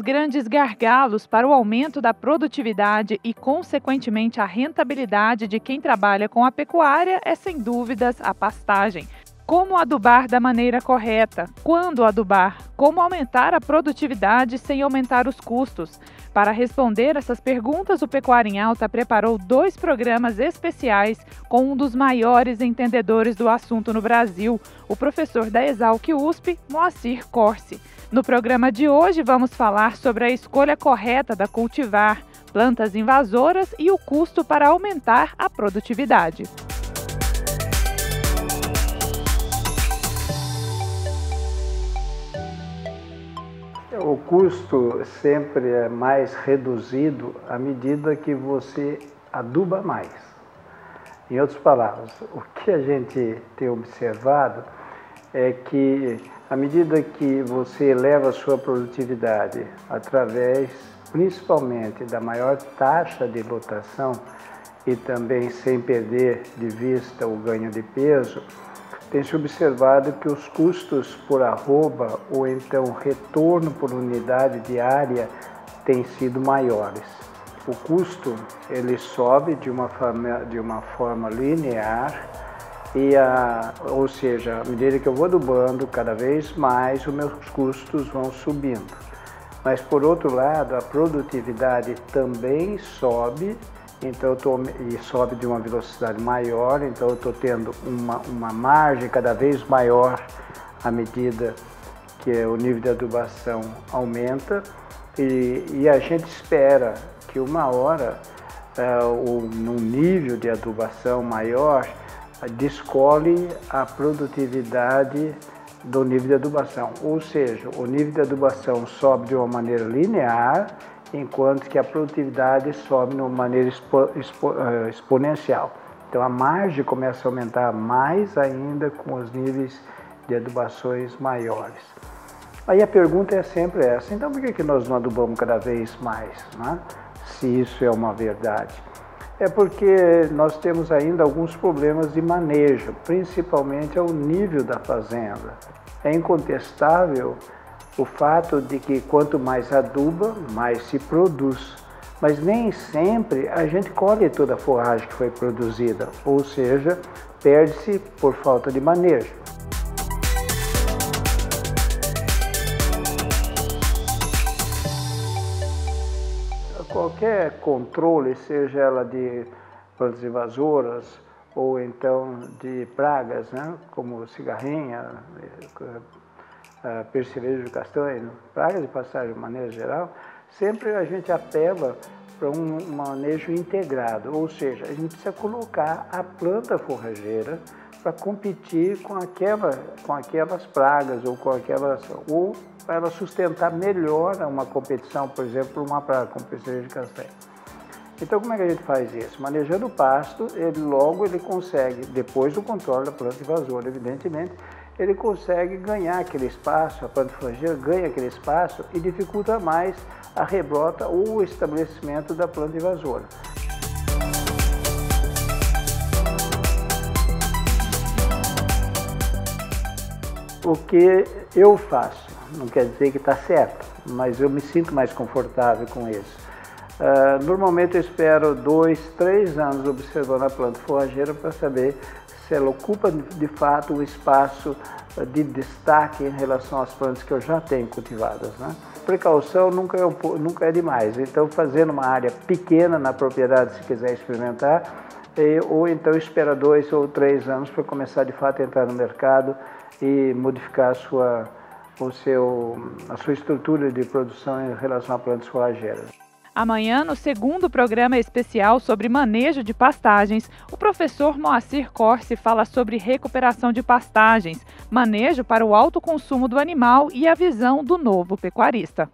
grandes gargalos para o aumento da produtividade e, consequentemente, a rentabilidade de quem trabalha com a pecuária é, sem dúvidas, a pastagem. Como adubar da maneira correta? Quando adubar? Como aumentar a produtividade sem aumentar os custos? Para responder essas perguntas, o Pecuária em Alta preparou 2 programas especiais com um dos maiores entendedores do assunto no Brasil, o professor da Exalc-USP, Moacir Corsi. No programa de hoje, vamos falar sobre a escolha correta da cultivar, plantas invasoras e o custo para aumentar a produtividade. O custo sempre é mais reduzido à medida que você aduba mais. Em outras palavras, o que a gente tem observado é que, à medida que você eleva a sua produtividade através, principalmente, da maior taxa de lotação e também sem perder de vista o ganho de peso, tem-se observado que os custos por arroba ou então retorno por unidade diária têm sido maiores. O custo ele sobe de uma forma linear, ou seja, à medida que eu vou adubando, cada vez mais os meus custos vão subindo. Mas, por outro lado, a produtividade também sobe, então e sobe de uma velocidade maior, então eu estou tendo uma margem cada vez maior à medida que o nível de adubação aumenta, e a gente espera que uma hora, num nível de adubação maior, descole a produtividade do nível de adubação, ou seja, o nível de adubação sobe de uma maneira linear, enquanto que a produtividade sobe de uma maneira exponencial. Então a margem começa a aumentar mais ainda com os níveis de adubações maiores. Aí a pergunta é sempre essa: então por que nós não adubamos cada vez mais, né? Se isso é uma verdade? É porque nós temos ainda alguns problemas de manejo, principalmente ao nível da fazenda. É incontestável o fato de que quanto mais aduba, mais se produz. Mas nem sempre a gente colhe toda a forragem que foi produzida, ou seja, perde-se por falta de manejo. Qualquer controle, seja ela de plantas invasoras ou então de pragas, né, como cigarrinha, percevejo de castanho, pragas de pastagem de maneira geral, sempre a gente apela para um manejo integrado, ou seja, a gente precisa colocar a planta forrageira para competir com aquelas pragas ou para ela sustentar melhor uma competição, por exemplo, uma praga como percevejo de castanho. Então, como é que a gente faz isso? Manejando o pasto, ele consegue, depois do controle da planta invasora, evidentemente, ele consegue ganhar aquele espaço, a planta forrageira ganha aquele espaço e dificulta mais a rebrota ou o estabelecimento da planta invasora. O que eu faço, não quer dizer que está certo, mas eu me sinto mais confortável com isso. Normalmente eu espero 2, 3 anos observando a planta forrageira para saber se ela ocupa de fato um espaço de destaque em relação às plantas que eu já tenho cultivadas, né? Precaução nunca é demais, então fazendo uma área pequena na propriedade se quiser experimentar, ou então espera 2 ou 3 anos para começar de fato a entrar no mercado e modificar a sua estrutura de produção em relação a plantas forrageiras. Amanhã, no segundo programa especial sobre manejo de pastagens, o professor Moacir Corsi fala sobre recuperação de pastagens, manejo para o alto consumo do animal e a visão do novo pecuarista.